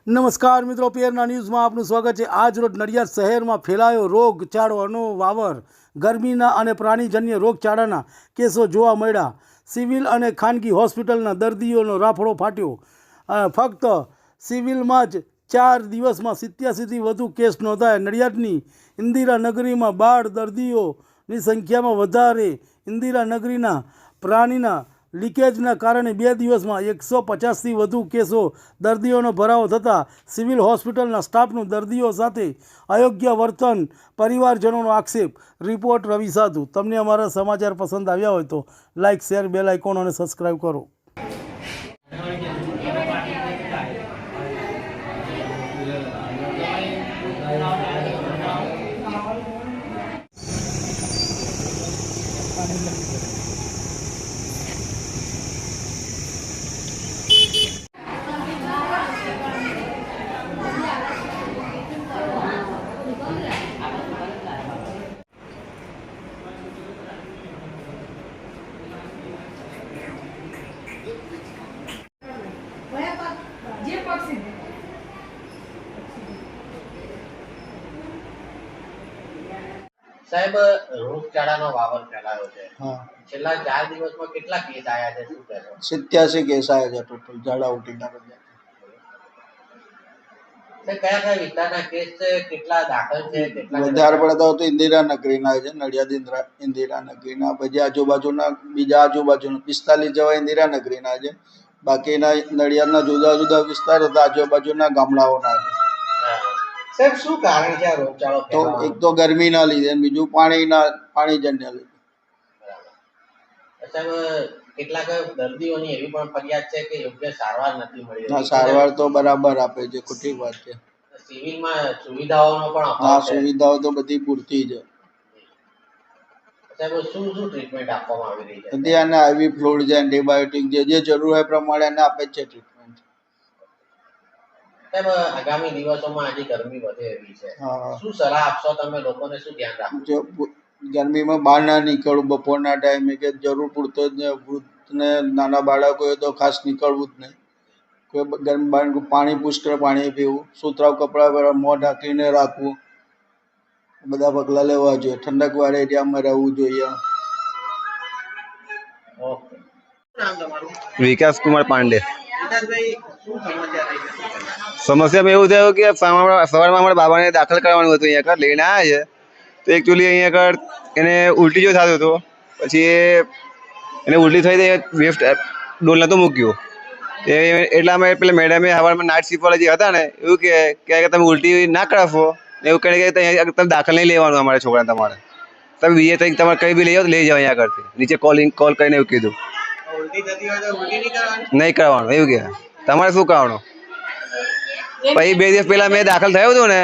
નમસ્કાર મિત્રો, પીએરના ન્યૂઝમાં આપનું સ્વાગત છે। આજ રોજ નડિયાદ શહેરમાં ફેલાયો રોગચાળોનો વાવર। ગરમીના અને પ્રાણીજન્ય રોગચાળાના કેસો જોવા મળ્યા। સિવિલ અને ખાનગી હોસ્પિટલના દર્દીઓનો રાફડો ફાટ્યો। ફક્ત સિવિલમાં જ 4 દિવસમાં 87થી વધુ કેસ નોંધાયા। નડિયાદની ઇન્દિરાનગરીમાં બાળ દર્દીઓની સંખ્યામાં વધારે। ઇન્દિરાનગરીના પ્રાણીના લીકેજના કારણે 2 દિવસમાં 150થી વધુ કેસો દર્દીઓનો ભરાવો થતાં સિવિલ હોસ્પિટલના સ્ટાફનું દર્દીઓ સાથે અયોગ્ય વર્તન, પરિવારજનોનો આક્ષેપ। રિપોર્ટ રવિ સાધુ। તમને અમારા સમાચાર પસંદ આવ્યા હોય તો લાઇક, શેર, બેલ આઇકોન અને સબસ્ક્રાઈબ કરો। સાહેબ, રોગચાળાનો વાવર ફેલાયો છે। છેલ્લા 4 દિવસમાં કેટલા કેસ આયા છે, શું કહેશો? 87 કેસ આયા છે ટોટલ ઝાડા ઉલટીના બધા। કયા કયા વિસ્તારના કેસ છે, કેટલા દાખલ છે, કેટલા વધારે પડતા તો ઇન્દિરાનગરીના છે, નડિયાદ ઇન્દિરાનગરીના, પછી આજુબાજુના બીજા આજુબાજુના 45 જેવા ઇન્દિરાનગરીના છે। બાકીના નડિયાદના જુદા જુદા વિસ્તાર હતા, આજુબાજુના ગામડાઓના છે। સાહેબ, શું કારણ છે આ રોગચાળો તો ફેલાવાનો? એક તો ગરમીના લીધે, બીજું પાણીજન્ય લીધે। સાહેબ, કેટલાક દર્દીઓની એવી પણ ફરિયાદ છે કે યોગ્ય સારવાર નથી મળી ના, રહી। સારવાર તો બરાબર આપે છે, ખોટી વાત છે। સિવિલમાં સુવિધાઓનો પણ ના, અભાવ છે। સુવિધાઓ તો બધી પૂરતી છે। સાહેબ, શું શું ટ્રીટમેન્ટ આપવામાં આવી રહી છે? અત્યારને આઈવી ફ્લુઇડ છે, એન્ટીબાયોટિક જે જરૂર હોય પ્રમાણે એને આપે છે ટ્રીટમેન્ટ। સાહેબ, આગામી દિવસોમાં આજે ગરમી વધે એવી છે, હા, શું સલાહ આપશો તમે લોકોને? શું ધ્યાન રાખવું? જો ગરમીમાં બહાર ના નીકળવું બપોરના ટાઈમે, કે જરૂર પૂરતો જ ને, વૃદ્ધને નાના બાળકો હોય તો ખાસ નીકળવું જ નહીં। કોઈ ગરમ પાણી, પુષ્કળ પાણી પીવું, સુતરાઉ કપડાં પર મોં ઢાંકીને રાખવું, બધા પગલાં લેવા જોઈએ। ઠંડક વાળા એરિયામાં રહેવું જોઈએ। ઓકે, શું નામ તમારું? વિકાસ કુમાર પાંડે। વિકાસભાઈ, શું સમસ્યા થઈ છે? સમસ્યામાં એવું થયું કે સવારમાં અમારા બાબાને દાખલ કરવાનું હતું, અહીંયા આગળ લઈને આવ્યા છે તો એકચ્યુઅલી અહીંયા આગળ એને ઉલટી જો થતું હતું, પછી એને ઉલટી થઈ વેસ્ટ ડોલ નહોતું મૂક્યું એટલા અમે પેલા મેડમે સવારમાં નાઇટ શિફ્ટવાળા જે હતા ને એવું કે તમે ઉલટી ના કરાવો, એવું કહે કે તમે દાખલ નહીં લેવાનું અમારા છોકરાને, તમારે તમે બીજે તરીકે તમારે કંઈ બી લઈ જાઓ તો લઈ જાઓ અહીંયા આગળથી, નીચે કોલ કરીને એવું કીધું। ઉલટી થતી હોય તો ઉલટી નહીં કરવાની? નહીં કરવાનું એવું કે તમારે શું કરવાનું। પછી 2 દિવસ પહેલા મેં દાખલ થયો હતો ને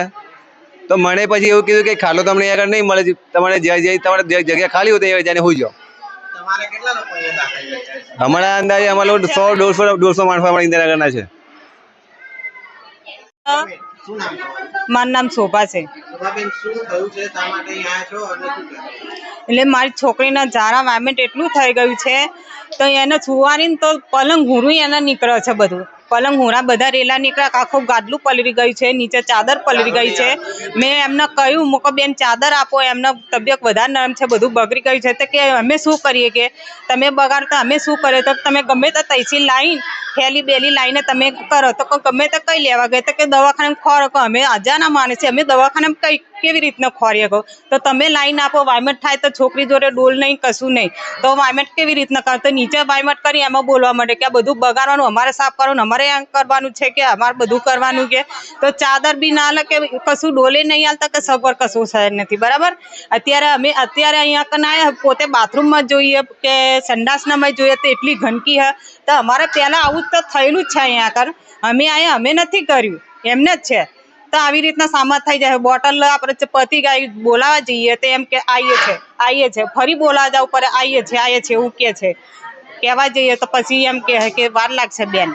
તો મને પછી એવું કીધું કે ખાટલો તમને આગળ નહીં મળે, તમારે તમારે જગ્યા ખાલી હોય ત્યાં જઈને હોઈ જાઓ। તમારે કેટલા લોકો અહીંયા દાખલ છે? અમારા અંદાજે અમારા લોકો 100-150 માણસો અમારા ઇન્દિરાનગરના છે। શું નામ તમારું? મારું નામ શોભા છે। શોભાબેન, શું થયું છે? શા માટે અહીંયા આવ્યા છો અને શું કહેશો? એટલે મારી છોકરીના ઝાડા વામિટ એટલું થઈ ગયું છે તો એને સુવાની તો પલંગ હુરું એને નીકળે છે, બધું પલંગ હુરા બધા રેલા નીકળ્યા, આખું ગાદલું પલળી ગયું છે, નીચે ચાદર પલળી ગઈ છે। મેં એમને કહ્યું મૂકો બેન ચાદર આપો, એમને તબિયત વધારે નરમ છે, બધું બગડી ગયું છે, તો કે અમે શું કરીએ, કે તમે બગાડો તો અમે શું કરીએ, તો તમે ગમે તે તૈસી લાઈન થેલી બેલી લાઈને તમે કરો તો ગમે તે કઈ લેવા ગਏ તો કે દવાખાને ખોરો, કે અમે અજાના માને છે, અમે દવાખાને કઈ કેવી રીતના ખોરીએ કહો, તો તમે લાઈન આપો, વાયમેટ થાય તો છોકરી જોડે ડોલ નહીં, કશું નહીં, તો વાયમેટ કેવી રીતના કરો, તો નીચે વાયમેટ કરી એમાં બોલવા માંડે કે આ બધું બગાડવાનું, અમારે સાફ કરવાનું, અમારે એમ કરવાનું છે, કે અમારે બધું કરવાનું, કે તો ચાદર બી ના લે, કે કશું ડોલે નહીં હાલતા, કે સગવડ કશું શહેર નથી બરાબર। અત્યારે અહીંયા કને આવ્યા, પોતે બાથરૂમમાં જોઈએ કે સંડાસનામાં જોઈએ તો એટલી ગંદકી હે, તો અમારે પહેલાં આવું તો થયેલું જ છે અહીંયા આગળ, અમે અહીંયા અમે નથી કર્યું, એમને જ છે, તો આવી રીતના સામા થઈ જાય। બોટલ આપણે પતી ગઈ બોલાવા જઈએ તો એમ કે આવીએ છે, ફરી બોલાવા જવું પડે, આવીએ છે એવું કે છે, કહેવા જઈએ તો પછી એમ કે વાર લાગશે બેન।